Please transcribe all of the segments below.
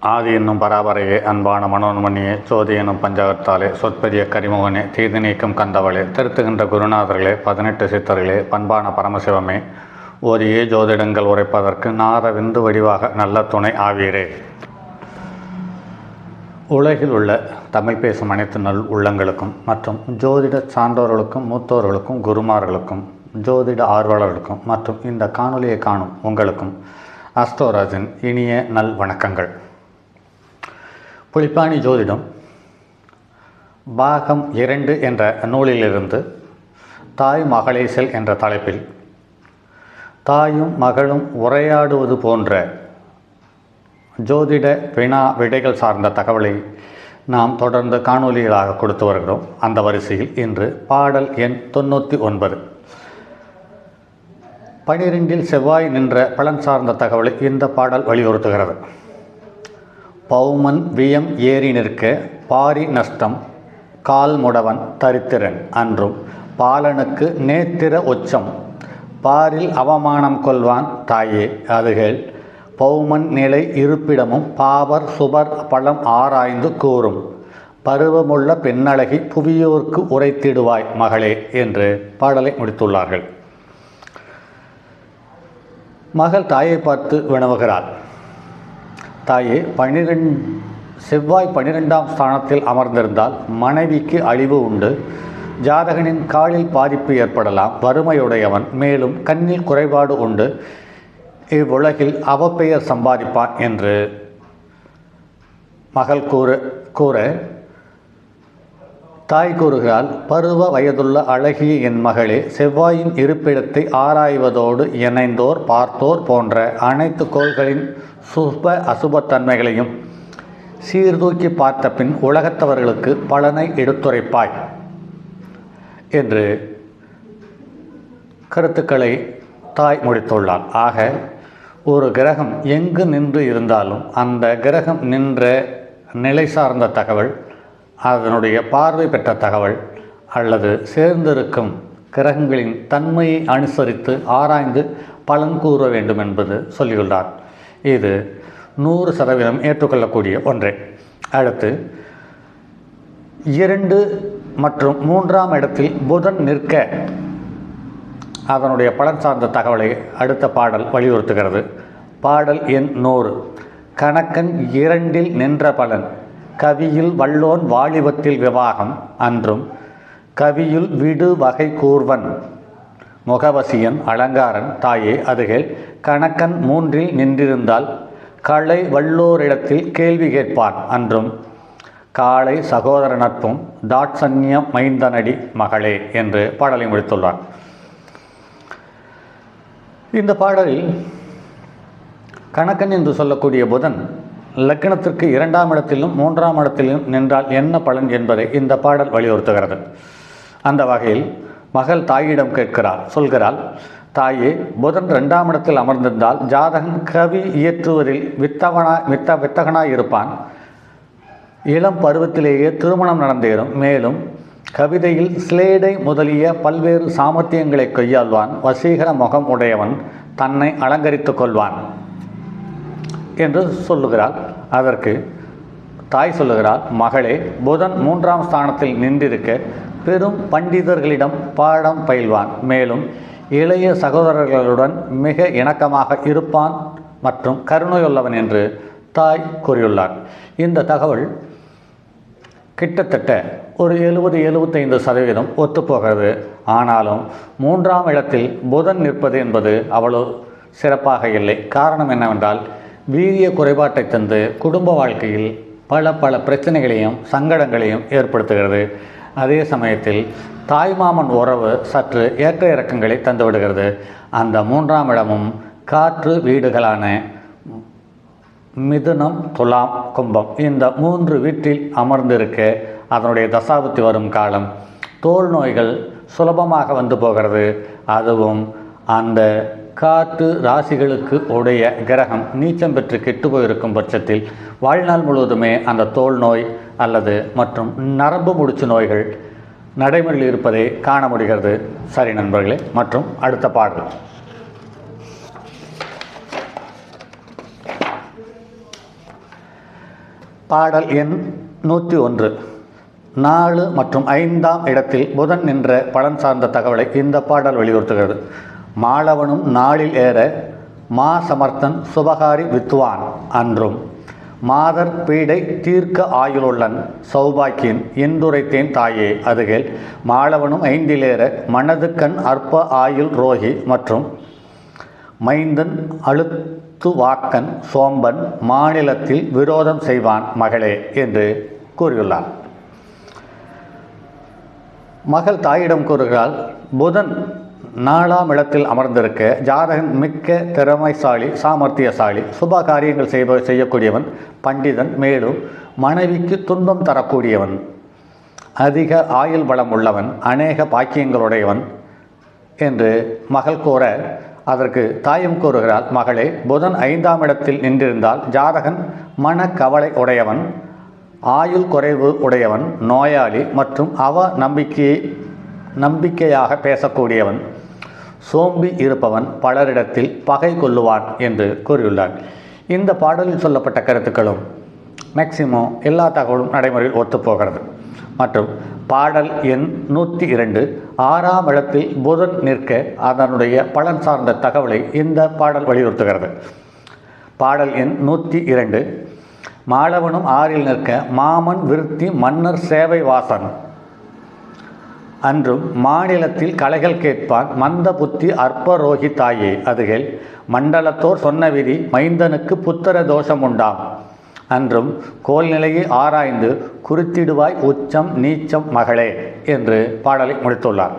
ஆதி என்னும் பராபரையே, அன்பான மனோன்மணியே, சோதி என்னும் பஞ்சகத்தாலே, சொற்பெரிய கரிமுகனே, தீது நீக்கம் கந்தவளே, திருத்துகின்ற குருநாதர்களே, 18 சித்தர்களே, பண்பான பரமசிவமே, ஓதியே ஜோதிடங்கள் உரைப்பதற்கு நாத விந்து வடிவாக நல்ல துணை ஆவீரே. உலகில் உள்ள தமிழ் பேசும் அனைத்து நல் உள்ளங்களுக்கும் மற்றும் ஜோதிட சான்றோர்களுக்கும் மூத்தோர்களுக்கும் குருமார்களுக்கும் ஜோதிட ஆர்வலர்களுக்கும் மற்றும் இந்த காணொலியை காணும் உங்களுக்கும் அஸ்ட்ரோராஜின் இனிய நல் வணக்கங்கள். புலிப்பாணி ஜோதிடம் பாகம் 2 என்ற நூலிலிருந்து தாய் மகளேசல் என்ற தலைப்பில் தாயும் மகளும் உரையாடுவது போன்ற ஜோதிட விடைகள் சார்ந்த தகவலை நாம் தொடர்ந்து காணொலிகளாக கொடுத்து வருகிறோம். அந்த வரிசையில் இன்று பாடல் எண் 99 12 செவ்வாய் நின்ற பலன் சார்ந்த தகவலை இந்த பாடல் வலியுறுத்துகிறது. பௌமன் வியம் ஏறி நிற்க பாரி நஷ்டம் கால் முடவன் தரித்திரன் அன்றும் பாலனுக்கு நேத்திர உச்சம் பாரில் அவமானம் கொள்வான் தாயே அதுகள் பௌமன் நிலை இருப்பிடமும் பாவர் சுபர் பழம் ஆராய்ந்து கூறும் பருவமுள்ள பெண்ணழகி புவியோர்க்கு உரைத்திடுவாய் மகளே என்று பாடலை முடித்துள்ளார்கள். மகள் தாயை பார்த்து வினவுகிறாள். தாயே, செவ்வாய் 12ஆம் ஸ்தானத்தில் அமர்ந்திருந்தால் மனைவிக்கு அழிவு உண்டு, ஜாதகனின் காலில் பாதிப்பு ஏற்படலாம், வறுமையுடையவன், மேலும் கண்ணில் குறைபாடு உண்டு, இவ்வுலகில் அவப்பெயர் சம்பாதிப்பான் என்று மகள் கூற தாய் கூறுகிறாள். பருவ வயதுள்ள அழகிய என் மகளே, செவ்வாயின் இருப்பிடத்தை ஆராய்வதோடு இணைந்தோர் பார்த்தோர் போன்ற அனைத்து கோள்களின் சுப அசுபத்தன்மைகளையும் சீர்தூக்கி பார்த்த பின் உலகத்தவர்களுக்கு பலனை எடுத்துரைப்பாய் என்று கருத்துக்களை தாய் முடித்துள்ளார். ஆக ஒரு கிரகம் எங்கு நின்று இருந்தாலும் அந்த கிரகம் நின்ற நிலை சார்ந்த தகவல், அதனுடைய பார்வை பெற்ற தகவல் அல்லது சேர்ந்திருக்கும் கிரகங்களின் தன்மையை அனுசரித்து ஆராய்ந்து பலன் கூற வேண்டும் என்பது சொல்லியுள்ளார். இது 100% ஏற்றுக்கொள்ளக்கூடிய ஒன்றே. அடுத்து 2 மற்றும் 3ஆம் இடத்தில் புதன் நிற்க அதனுடைய பலன் சார்ந்த தகவலை அடுத்த பாடல் வலியுறுத்துகிறது. பாடல் எண் 100 கணக்கன் 2இல் நின்ற பலன் கவியில் வல்லோன் வாலிபத்தில் விவாகம் அன்றும் கவியுள் விடு வகை கூர்வன் முகவசியன் அலங்காரன் தாயே அதுகள் கணக்கன் 3இல் நின்றிருந்தால் களை வல்லோரிடத்தில் கேள்வி கேட்பான் அன்றும் காளை சகோதர நட்பும் தாட்சண்யம் மைந்தனடி மகளே என்று பாடலை முடித்துள்ளார். இந்த பாடலில் கணக்கன் என்று சொல்லக்கூடிய புதன் லக்னத்திற்கு 2ஆம் இடத்திலும் 3ஆம் இடத்திலும் நின்றால் என்ன பலன் என்பதை இந்த பாடல் வலியுறுத்துகிறது. அந்த வகையில் மகள் தாயிடம் சொல்கிறாள். தாயே, புதன் 2ஆம் இடத்தில் அமர்ந்திருந்தால் ஜாதகன் கவி இயற்றுவதில் வித்தகனாய் இருப்பான். இளம் பருவத்திலேயே திருமணம் நடந்தேறும். மேலும் கவிதையில் ஸ்லேடை முதலிய பல்வேறு சாமர்த்தியங்களை கையாள்வான். வசீகர முகம் உடையவன், தன்னை அலங்கரித்து கொள்வான் என்று சொல்லுகிறாள். அதற்கு தாய் சொல்லுகிறாள், மகளே, புதன் 3ஆம் ஸ்தானத்தில் நின்றிருக்க பெரும் பண்டிதர்களிடம் பாடம் பயில்வான். மேலும் இளைய சகோதரர்களுடன் மிக இணக்கமாக இருப்பான் மற்றும் கருணையுள்ளவன் என்று தாய் கூறியுள்ளார். இந்த தகவல் கிட்டத்தட்ட ஒரு 70-75% ஒத்துப்போகிறது. ஆனாலும் 3ஆம் இடத்தில் புதன் நிற்பது என்பது அவ்வளோ சிறப்பாக இல்லை. காரணம் என்னவென்றால், வீரிய குறைபாட்டை தந்து குடும்ப வாழ்க்கையில் பல பிரச்சனைகளையும் சங்கடங்களையும் ஏற்படுத்துகிறது. அதே சமயத்தில் தாய்மாமன் உறவு சற்று ஏற்ற இறக்கங்களை தந்துவிடுகிறது. அந்த 3ஆம் இடமும் காற்று வீடுகளான மிதுனம், துலாம், கும்பம் இந்த 3 வீட்டில் அமர்ந்திருக்க அதனுடைய தசாபுத்தி வரும் காலம் தோல் நோய்கள் சுலபமாக வந்து போகிறது. அதுவும் அந்த காற்று ராசிகளுக்கு உடைய கிரகம் நீச்சம் பெற்று கெட்டு போயிருக்கும் பட்சத்தில் வாழ்நாள் முழுவதுமே அந்த தோல் நோய் அல்லது மற்றும் நரம்பு முடிச்சு நோய்கள் நடைமுறையில் இருப்பதை காண முடிகிறது. சரி நண்பர்களே, மற்றும் அடுத்த பாடல் பாடல் எண் 101. 4 மற்றும் 5ஆம் இடத்தில் புதன் என்ற பலன் சார்ந்த தகவலை இந்த பாடல் வலியுறுத்துகிறது. மாளவனும் நாளில் ஏற மா சமர்த்தன் சுபகாரி வித்துவான் அன்றும் மாதர் பீடை தீர்க்க ஆயுளுள்ளன் சௌபாக்கியன் என்றுரைத்தேன் தாயே அதுகேள் மாளவனும் 5லேற மனதுக்கண் அற்ப ஆயுள் ரோகி மற்றும் மைந்தன் அழுத்து வாக்கன் சோம்பன் மாநிலத்தில் விரோதம் செய்வான் மகளே என்று கூறியுள்ளார். மகள் தாயிடம் கூறுகிறாள், புதன் 4ஆம் இடத்தில் அமர்ந்திருக்க ஜாதகன் மிக்க திறமைசாலி, சாமர்த்தியசாலி, சுப காரியங்கள் செய்யக்கூடியவன், பண்டிதன், மேலும் மனைவிக்கு துன்பம் தரக்கூடியவன், அதிக ஆயுள் பலம் உள்ளவன், அநேக பாக்கியங்களுடையவன் என்று மகள் கூற, அதற்கு தாயும் கூறுகிறாள், மகளே, புதன் 5ஆம் இடத்தில் நின்றிருந்தால் ஜாதகன் மனக்கவலை உடையவன், ஆயுள் குறைவு உடையவன், நோயாளி மற்றும் நம்பிக்கையாக பேசக்கூடியவன், சோம்பி இருப்பவன், பலரிடத்தில் பகை கொள்ளுவான் என்று கூறியுள்ளார். இந்த பாடலில் சொல்லப்பட்ட கருத்துக்களும் மேக்சிமம் எல்லா தகவலும் நடைமுறையில் ஒத்துப்போகிறது. மற்றும் பாடல் எண் 102 6ஆம் இடத்தில் புதன் நிற்க அதனுடைய பலன் சார்ந்த தகவலை இந்த பாடல் வலியுறுத்துகிறது. பாடல் எண் 102. மாளவனும் 6இல் நிற்க மாமன் விருத்தி மன்னர் சேவை வாசன் அன்றும் மாநிலத்தில் கலைகள் கேட்பான் மந்த புத்தி அற்பரோகி தாயே அதுகேள் மண்டலத்தோர் சொன்ன விதி மைந்தனுக்கு புத்திர தோஷம் உண்டாம் அன்றும் கோல்நிலையை ஆராய்ந்து குறித்திடுவாய் உச்சம் நீச்சம் மகளே என்று பாடலை முடித்துள்ளார்.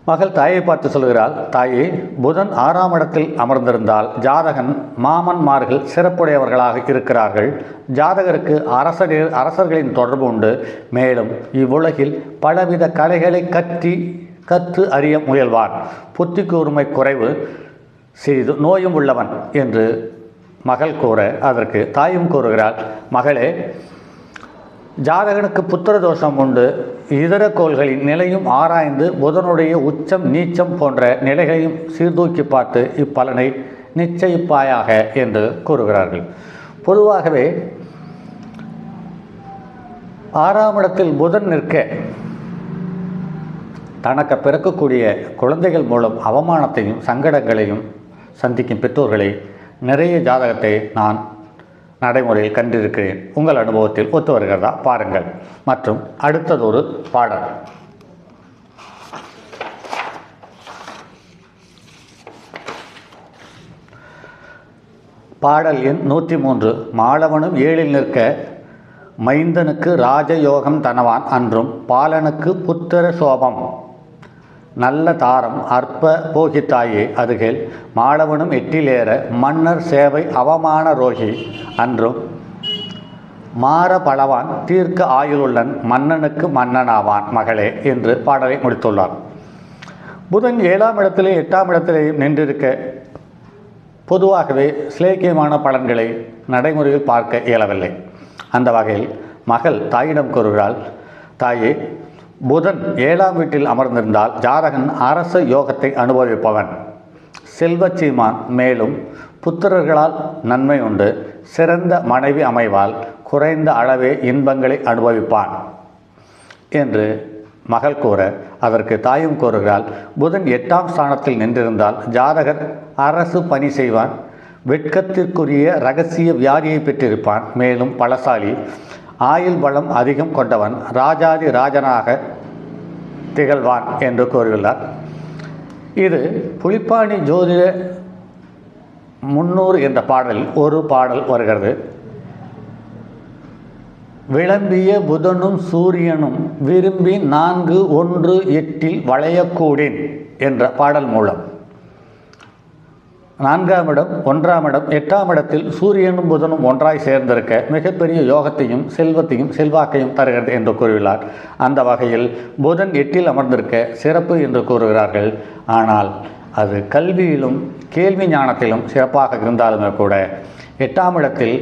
மகள் தாயை பார்த்து சொல்கிறாள், தாயே, புதன் 6ஆம் இடத்தில் அமர்ந்திருந்தால் ஜாதகன் மாமன்மார்கள் சிறப்புடையவர்களாக இருக்கிறார்கள். ஜாதகருக்கு அரசர்களின் தொடர்பு உண்டு. மேலும் இவ்வுலகில் பலவித கலைகளை கற்று அறிய முயல்வான். புத்தி கூர்மை குறைவு சிறிது நோயும் உள்ளவன் என்று மகள் கூற, அதற்கு தாயும் கூறுகிறாள், மகளே, ஜாதகனுக்கு புத்திர தோஷம் உண்டு. இதர கோள்களின் நிலையும் ஆராய்ந்து புதனுடைய உச்சம் நீச்சம் போன்ற நிலைகளையும் சீர்தூக்கி பார்த்து இப்பலனை நிச்சயிப்பாயாக என்று கூறுகிறார்கள். பொதுவாகவே 6ஆம் இடத்தில் புதன் நிற்க தனக்கு பிறக்கக்கூடிய குழந்தைகள் மூலம் அவமானத்தையும் சங்கடங்களையும் சந்திக்கும் பெற்றோர்களை நிறைய ஜாதகத்தை நான் நடைமுறையில் கண்டிருக்கிறேன். உங்கள் அனுபவத்தில் ஒத்து வருகிறதா பாருங்கள். மற்றும் அடுத்ததொரு பாடல். பாடல் எண் 103. மாளவனும் 7இல் நிற்க மைந்தனுக்கு ராஜயோகம் தனவான் அன்றும் பாலனுக்கு புத்திர சோபம் நல்ல தாரம் அற்ப போகித்தாயே அதுகேள் மாளவனும் 8லேற மன்னர் சேவை அவமான ரோகி அன்றும் மாற பலவான் தீர்க்க ஆயுளுள்ளன் மன்னனுக்கு மன்னனாவான் மகளே என்று பாடலை முடித்துள்ளார். புதன் 7ஆம் இடத்திலே 8ஆம் இடத்திலேயும் நின்றிருக்க பொதுவாகவே சிலேக்கியமான பலன்களை நடைமுறையில் பார்க்க இயலவில்லை. அந்த வகையில் மகள் தாயிடம் கூறுகிறாள், தாயே, புதன் 7ஆம் வீட்டில் அமர்ந்திருந்தால் ஜாதகன் அரச யோகத்தை அனுபவிப்பவன், செல்வச்சீமான், மேலும் புத்திரர்களால் நன்மை உண்டு. சிறந்த மனைவி அமைவால் குறைந்த அளவே இன்பங்களை அனுபவிப்பான் என்று மகள் கூற, அதற்கு தாயும் கூறுகிறாள், புதன் 8ஆம் ஸ்தானத்தில் நின்றிருந்தால் ஜாதகர் அரசு பணி செய்வான், வெட்கத்திற்குரிய இரகசிய வியாதியை பெற்றிருப்பான், மேலும் பலசாலி, ஆயுள் பலம் அதிகம் கொண்டவன், ராஜாதி ராஜனாக திகழ்வான் என்று கூறியுள்ளார். இது புலிப்பாணி ஜோதிட 300 என்ற பாடலில் ஒரு பாடல் வருகிறது. விளம்பிய புதனும் சூரியனும் விரும்பி 4-1-8 வளையக்கூடின் என்ற பாடல் மூலம் 4ஆம் இடம் 1ஆம் இடம் 8ஆம் இடத்தில் சூரியனும் புதனும் ஒன்றாய் சேர்ந்திருக்க மிகப்பெரிய யோகத்தையும் செல்வத்தையும் செல்வாக்கையும் தருகிறது என்று கூறுகிறார். அந்த வகையில் புதன் 8இல் அமர்ந்திருக்க சிறப்பு என்று கூறுகிறார்கள். ஆனால் அது கல்வியிலும் கேள்வி ஞானத்திலும் சிறப்பாக இருந்தாலுமே கூட 8ஆம் இடத்தில்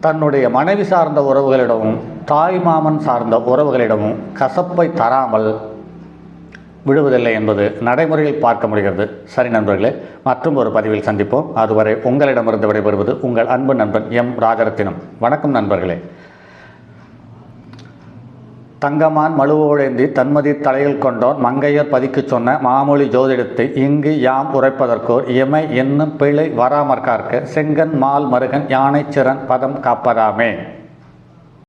தன்னுடைய மனைவி சார்ந்த உறவுகளிடமும் தாய் மாமன் சார்ந்த உறவுகளிடமும் கசப்பை தராமல் விடுவதில்லை என்பது நடைமுறையில் பார்க்க முடிகிறது. சரி நண்பர்களே, மற்றும் ஒரு பதிவில் சந்திப்போம். அதுவரை உங்களிடமிருந்து விடைபெறுவது உங்கள் அன்பு நண்பன் எம் ராஜரத்தினம். வணக்கம் நண்பர்களே. தங்கமான் மழுவோழேந்தி தன்மதி தலையில் கொண்டோன் மங்கையர் பதிக்கு சொன்ன மாமொழி ஜோதிடத்தை இங்கு யாம் உரைப்பதற்கோர் இமை என்னும் பிழை வராமற்கார்க்க செங்கன் மால் மருகன் யானை சிறன் பதம் காப்பதாமே.